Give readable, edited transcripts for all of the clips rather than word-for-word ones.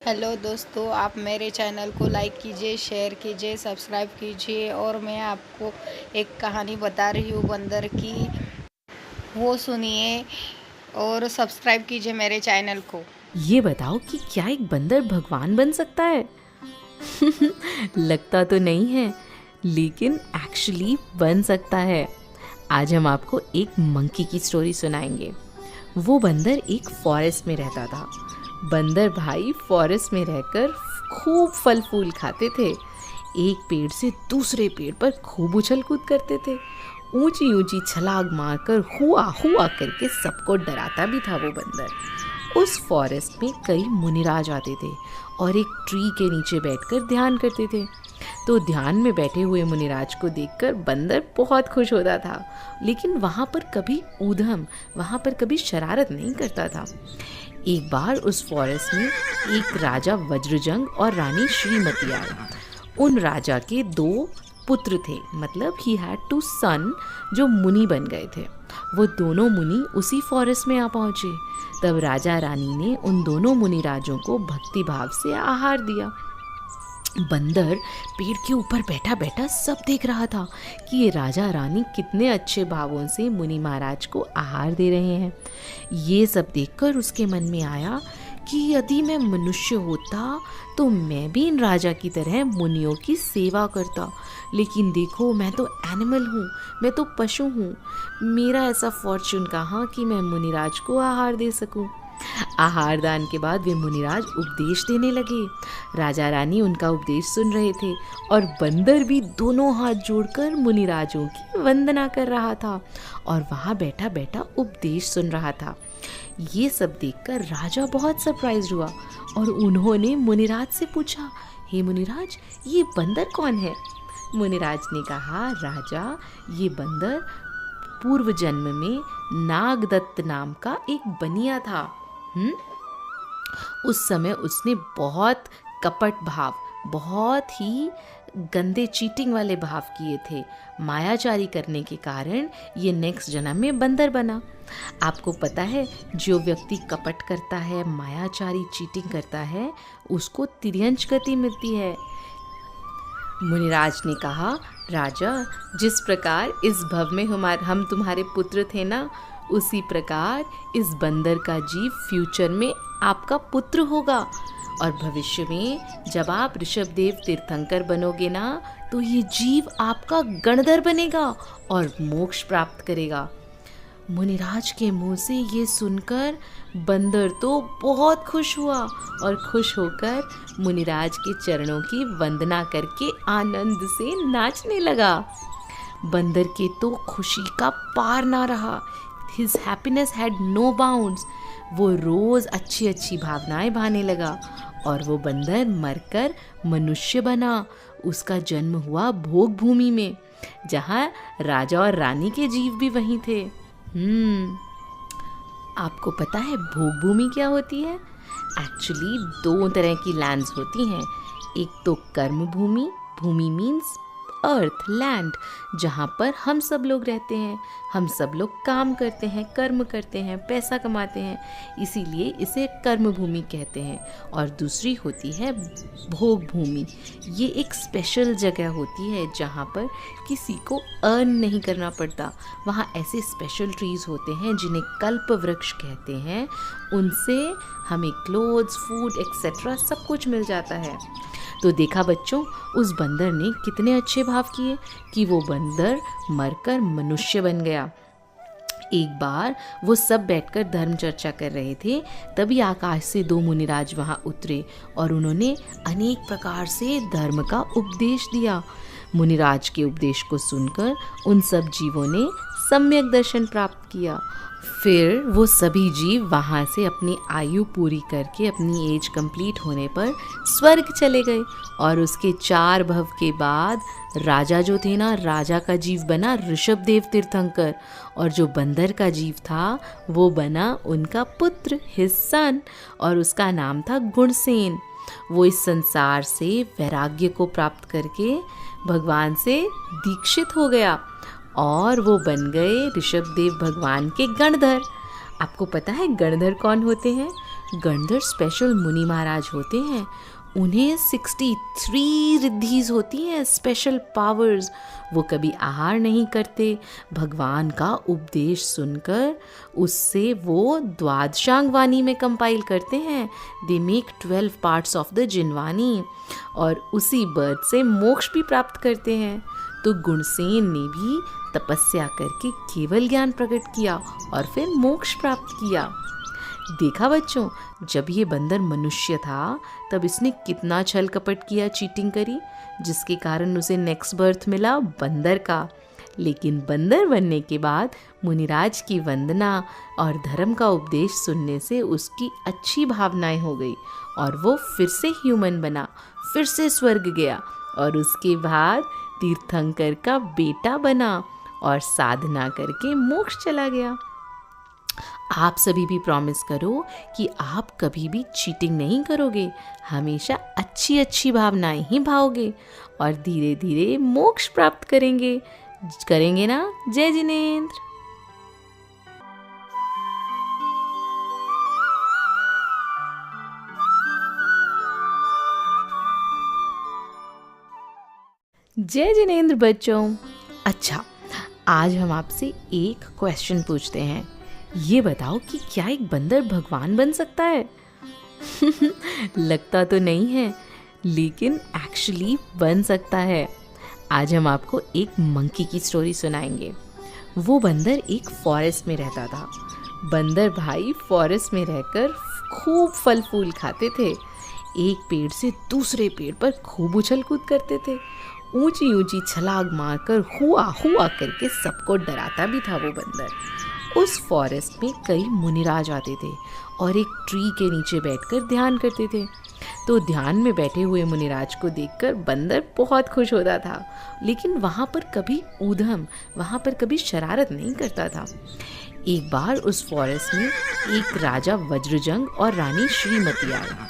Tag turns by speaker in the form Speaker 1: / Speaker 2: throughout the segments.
Speaker 1: Hello दोस्तों, आप मेरे चैनल को लाइक कीजिए, शेयर कीजिए, सब्सक्राइब कीजिए। और मैं आपको एक कहानी बता रही हूँ बंदर की, वो सुनिए और सब्सक्राइब कीजिए मेरे चैनल को।
Speaker 2: ये बताओ कि क्या एक बंदर भगवान बन सकता है? लगता तो नहीं है, लेकिन एक्चुअली बन सकता है। आज हम आपको एक मंकी की स्टोरी सुनाएंगे। वो बंदर एक फॉरेस्ट में रहता था। बंदर भाई फॉरेस्ट में रहकर खूब फल फूल खाते थे। एक पेड़ से दूसरे पेड़ पर खूब उछल कूद करते थे। ऊंची ऊंची छलांग मारकर हुआ हुआ करके सबको डराता भी था वो बंदर। उस फॉरेस्ट में कई मुनिराज आते थे और एक ट्री के नीचे बैठकर ध्यान करते थे। तो ध्यान में बैठे हुए मुनिराज को देखकर बंदर बहुत खुश होता था, लेकिन वहाँ पर कभी शरारत नहीं करता था। एक बार उस फॉरेस्ट में एक राजा वज्रजंग और रानी श्रीमती आए। उन राजा के 2 पुत्र थे, मतलब ही हैड 2 सन जो मुनि बन गए थे। वो दोनों मुनि उसी फॉरेस्ट में आ पहुंचे। तब राजा रानी ने उन दोनों मुनि राजों को भक्ति भाव से आहार दिया। बंदर पेड़ के ऊपर बैठा बैठा सब देख रहा था कि ये राजा रानी कितने अच्छे भावों से मुनि महाराज को आहार दे रहे हैं। ये सब देखकर उसके मन में आया कि यदि मैं मनुष्य होता तो मैं भी इन राजा की तरह मुनियों की सेवा करता। लेकिन देखो, मैं तो एनिमल हूँ, मैं तो पशु हूँ। मेरा ऐसा फॉर्चून कहाँ कि मैं मुनिराज को आहार दे सकूँ। आहार दान के बाद वे मुनिराज उपदेश देने लगे। राजा रानी उनका उपदेश सुन रहे थे और बंदर भी दोनों हाथ जोड़कर मुनिराजों की वंदना कर रहा था और वहाँ बैठा बैठा उपदेश सुन रहा था। ये सब देखकर राजा बहुत सरप्राइज हुआ और उन्होंने मुनिराज से पूछा, हे मुनिराज, ये बंदर कौन है? मुनिराज ने कहा, राजा, ये बंदर पूर्व जन्म में नागदत्त नाम का एक बनिया था। उस समय उसने बहुत कपट भाव, बहुत ही गंदे चीटिंग वाले भाव किए थे। मायाचारी करने के कारण ये नेक्स्ट जन्म में बंदर बना। आपको पता है, जो व्यक्ति कपट करता है, मायाचारी चीटिंग करता है, उसको तिर्यंच गति मिलती है। मुनिराज ने कहा, राजा, जिस प्रकार इस भव में हम तुम्हारे पुत्र थे ना, उसी प्रकार इस बंदर का जीव फ्यूचर में आपका पुत्र होगा। और भविष्य में जब आप ऋषभदेव तीर्थंकर बनोगे ना, तो ये जीव आपका गणधर बनेगा और मोक्ष प्राप्त करेगा। मुनिराज के मुंह से ये सुनकर बंदर तो बहुत खुश हुआ और खुश होकर मुनिराज के चरणों की वंदना करके आनंद से नाचने लगा। बंदर के तो खुशी का पार ना रहा। His happiness had no bounds. वो रोज़ अच्छी अच्छी भावनाएं भाने लगा और वो बंदर मरकर मनुष्य बना। उसका जन्म हुआ भोग भूमि में, जहाँ राजा और रानी के जीव भी वहीं थे। आपको पता है भोग भूमि क्या होती है? एक्चुअली 2 तरह की लैंड्स होती हैं। एक तो कर्म भूमि, भूमि मीन्स अर्थ, लैंड, जहाँ पर हम सब लोग रहते हैं। हम सब लोग काम करते हैं, कर्म करते हैं, पैसा कमाते हैं, इसीलिए इसे कर्म भूमि कहते हैं। और दूसरी होती है भोग भूमि। ये एक स्पेशल जगह होती है जहाँ पर किसी को अर्न नहीं करना पड़ता। वहाँ ऐसे स्पेशल ट्रीज़ होते हैं जिन्हें कल्प वृक्ष कहते हैं। उनसे हमें क्लोथ्स, फूड एक्सेट्रा सब कुछ मिल जाता है। तो देखा बच्चों, उस बंदर ने कितने अच्छे भाव किए कि वो बंदर मरकर मनुष्य बन गया। एक बार वो सब बैठकर धर्म चर्चा कर रहे थे, तभी आकाश से 2 मुनिराज वहाँ उतरे और उन्होंने अनेक प्रकार से धर्म का उपदेश दिया। मुनिराज के उपदेश को सुनकर उन सब जीवों ने सम्यक दर्शन प्राप्त किया। फिर वो सभी जीव वहाँ से अपनी आयु पूरी करके अपनी एज कंप्लीट होने पर स्वर्ग चले गए। और उसके 4 भव के बाद राजा जो थे ना, राजा का जीव बना ऋषभदेव तीर्थंकर, और जो बंदर का जीव था वो बना उनका पुत्र, हिज सन, और उसका नाम था गुणसेन। वो इस संसार से वैराग्य को प्राप्त करके भगवान से दीक्षित हो गया और वो बन गए ऋषभदेव भगवान के गणधर। आपको पता है गणधर कौन होते हैं? गणधर स्पेशल मुनि महाराज होते हैं। उन्हें 63 रिद्धीज होती हैं, स्पेशल पावर्स। वो कभी आहार नहीं करते। भगवान का उपदेश सुनकर उससे वो द्वादशांग वाणी में कंपाइल करते हैं। They make 12 parts of the Jinvani और उसी बर्थ से मोक्ष भी प्राप्त करते हैं। तो गुणसेन ने भी तपस्या करके केवल ज्ञान प्रकट किया और फिर मोक्ष प्राप्त किया। देखा बच्चों, जब ये बंदर मनुष्य था तब इसने कितना छल कपट किया, चीटिंग करी, जिसके कारण उसे नेक्स्ट बर्थ मिला बंदर का। लेकिन बंदर बनने के बाद मुनिराज की वंदना और धर्म का उपदेश सुनने से उसकी अच्छी भावनाएं हो गई और वो फिर से ह्यूमन बना, फिर से स्वर्ग गया और उसके बाद तीर्थंकर का बेटा बना और साधना करके मोक्ष चला गया। आप सभी भी प्रॉमिस करो कि आप कभी भी चीटिंग नहीं करोगे, हमेशा अच्छी अच्छी भावनाएं ही भाओगे और धीरे धीरे मोक्ष प्राप्त करेंगे ना। जय जिनेंद्र। जय जिनेंद्र बच्चों। अच्छा, आज हम आपसे एक क्वेश्चन पूछते हैं। ये बताओ कि क्या एक बंदर भगवान बन सकता है? लगता तो नहीं है, लेकिन एक्चुअली बन सकता है। आज हम आपको एक मंकी की स्टोरी सुनाएंगे। वो बंदर एक फॉरेस्ट में रहता था। बंदर भाई फॉरेस्ट में रहकर खूब फल फूल खाते थे। एक पेड़ से दूसरे पेड़ पर खूब उछल कूद करते थे। ऊंची ऊंची छलांग मारकर हुआ हुआ करके सबको डराता भी था वो बंदर। उस फॉरेस्ट में कई मुनिराज आते थे और एक ट्री के नीचे बैठकर ध्यान करते थे। तो ध्यान में बैठे हुए मुनिराज को देखकर बंदर बहुत खुश होता था, लेकिन वहाँ पर कभी ऊधम, वहाँ पर कभी शरारत नहीं करता था। एक बार उस फॉरेस्ट में एक राजा वज्रजंग और रानी श्रीमती आए।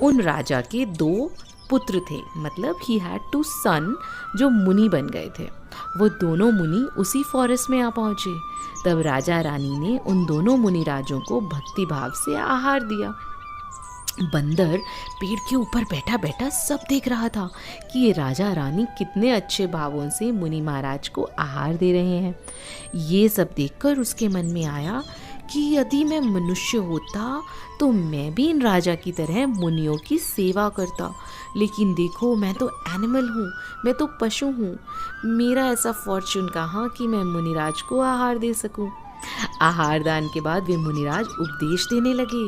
Speaker 2: उन राजा के 2 पुत्र थे, मतलब ही हैड 2 सन जो मुनि बन गए थे। वो दोनों मुनि उसी फॉरेस्ट में आ पहुँचे। तब राजा रानी ने उन दोनों मुनि राजों को भक्ति भाव से आहार दिया। बंदर पेड़ के ऊपर बैठा बैठा सब देख रहा था कि ये राजा रानी कितने अच्छे भावों से मुनि महाराज को आहार दे रहे हैं। ये सब देखकर उसके मन में आया कि यदि मैं मनुष्य होता तो मैं भी इन राजा की तरह मुनियों की सेवा करता। लेकिन देखो, मैं तो एनिमल हूँ, मैं तो पशु हूँ। मेरा ऐसा फॉर्चून कहाँ कि मैं मुनिराज को आहार दे सकूँ। आहार दान के बाद वे मुनिराज उपदेश देने लगे।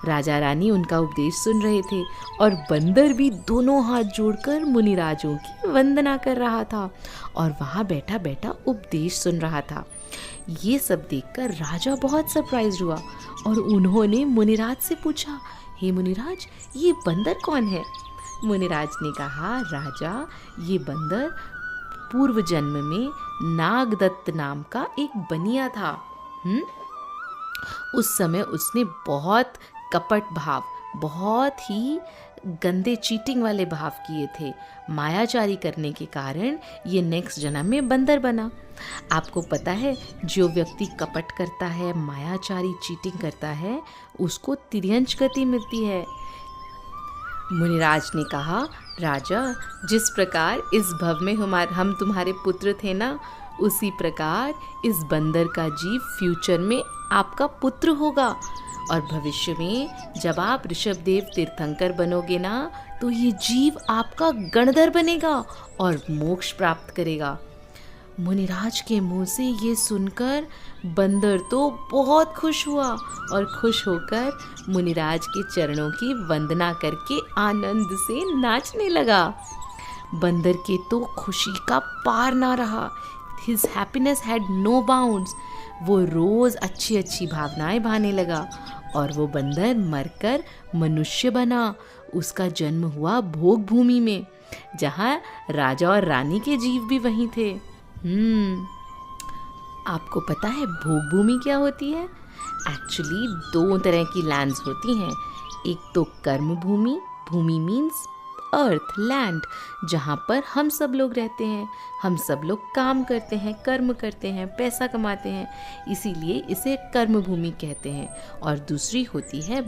Speaker 2: राजा रानी उनका उपदेश सुन रहे थे और बंदर भी दोनों हाथ जोड़कर मुनिराजों की वंदना कर रहा था और वहाँ बैठा बैठा उपदेश सुन रहा था। ये सब देखकर राजा बहुत सरप्राइज हुआ और उन्होंने मुनिराज से पूछा, हे मुनिराज, ये बंदर कौन है? मुनिराज ने कहा, राजा, ये बंदर पूर्व जन्म में नागदत्त नाम का एक बनिया था। उस समय उसने बहुत कपट भाव, बहुत ही गंदे चीटिंग वाले भाव किए थे। मायाचारी करने के कारण ये नेक्स्ट जन्म में बंदर बना। आपको पता है, जो व्यक्ति कपट करता है, मायाचारी चीटिंग करता है, उसको तिर्यंच गति मिलती है। मुनिराज ने कहा, राजा, जिस प्रकार इस भव में हम तुम्हारे पुत्र थे ना, उसी प्रकार इस बंदर का जीव फ्यूचर में आपका पुत्र होगा और भविष्य में जब आप ऋषभदेव तीर्थंकर बनोगे ना, तो ये जीव आपका गणधर बनेगा और मोक्ष प्राप्त करेगा। मुनिराज के मुंह से ये सुनकर बंदर तो बहुत खुश हुआ और खुश होकर मुनिराज के चरणों की वंदना करके आनंद से नाचने लगा। बंदर के तो खुशी का पार ना रहा। His happiness had no bounds। वो रोज़ अच्छी अच्छी भावनाएं भाने लगा और वो बंदर मरकर मनुष्य बना। उसका जन्म हुआ भोग भूमि में, जहाँ राजा और रानी के जीव भी वहीं थे। आपको पता है भोग भूमि क्या होती है? एक्चुअली 2 तरह की लैंड्स होती हैं। एक तो कर्म भूमि, भूमि मीन्स अर्थ लैंड, जहाँ पर हम सब लोग रहते हैं। हम सब लोग काम करते हैं, कर्म करते हैं, पैसा कमाते हैं, इसीलिए इसे कर्म भूमि कहते हैं। और दूसरी होती है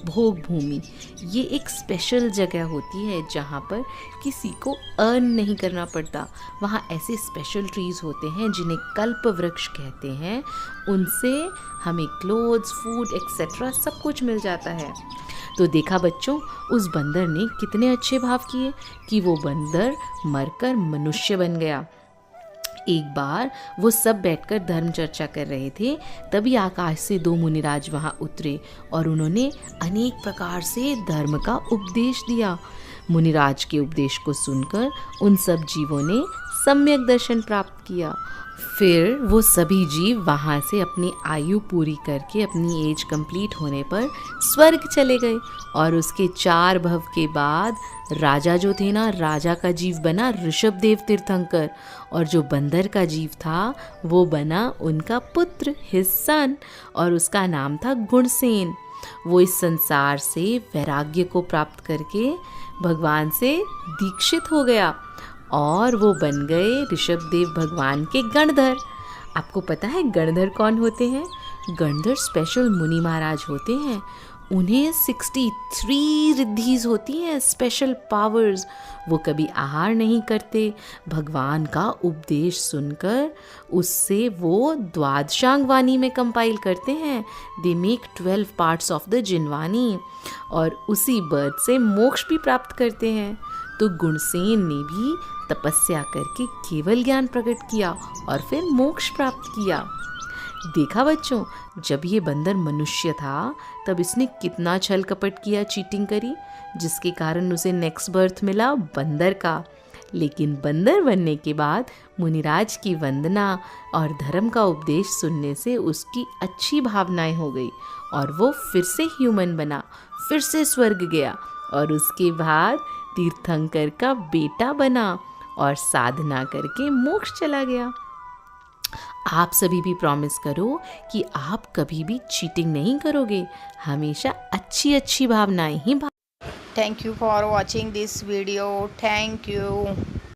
Speaker 2: भोग भूमि। ये एक स्पेशल जगह होती है जहाँ पर किसी को अर्न नहीं करना पड़ता। वहाँ ऐसे स्पेशल ट्रीज़ होते हैं जिन्हें कल्प वृक्ष कहते हैं। उनसे हमें क्लोथ्स, फूड एक्सेट्रा सब कुछ मिल जाता है। तो देखा बच्चों, उस बंदर ने कितने अच्छे भाव किए कि वो बंदर मरकर मनुष्य बन गया। एक बार वो सब बैठकर धर्म चर्चा कर रहे थे, तभी आकाश से 2 मुनिराज वहाँ उतरे और उन्होंने अनेक प्रकार से धर्म का उपदेश दिया। मुनिराज के उपदेश को सुनकर उन सब जीवों ने सम्यक दर्शन प्राप्त किया। फिर वो सभी जीव वहाँ से अपनी आयु पूरी करके अपनी एज कंप्लीट होने पर स्वर्ग चले गए। और उसके 4 भव के बाद राजा जो थे ना, राजा का जीव बना ऋषभदेव तीर्थंकर, और जो बंदर का जीव था वो बना उनका पुत्र, हिज सन, और उसका नाम था गुणसेन। वो इस संसार से वैराग्य को प्राप्त करके भगवान से दीक्षित हो गया और वो बन गए ऋषभदेव भगवान के गणधर। आपको पता है गणधर कौन होते हैं? गणधर स्पेशल मुनि महाराज होते हैं। उन्हें 63 रिद्धीज होती हैं, स्पेशल पावर्स। वो कभी आहार नहीं करते। भगवान का उपदेश सुनकर उससे वो द्वादशांग वाणी में कंपाइल करते हैं। They make 12 parts of the Jinvani, और उसी बर्थ से मोक्ष भी प्राप्त करते हैं। तो गुणसेन ने भी तपस्या करके केवल ज्ञान प्रकट किया और फिर मोक्ष प्राप्त किया। देखा बच्चों, जब ये बंदर मनुष्य था तब इसने कितना छल कपट किया, चीटिंग करी, जिसके कारण उसे नेक्स्ट बर्थ मिला बंदर का। लेकिन बंदर बनने के बाद मुनिराज की वंदना और धर्म का उपदेश सुनने से उसकी अच्छी भावनाएं हो गई और वो फिर से ह्यूमन बना, फिर से स्वर्ग गया और उसके बाद तीर्थंकर का बेटा बना और साधना करके मोक्ष चला गया। आप सभी भी प्रॉमिस करो कि आप कभी भी चीटिंग नहीं करोगे, हमेशा अच्छी अच्छी भावनाएं ही।
Speaker 1: Thank you for watching this video. Thank you.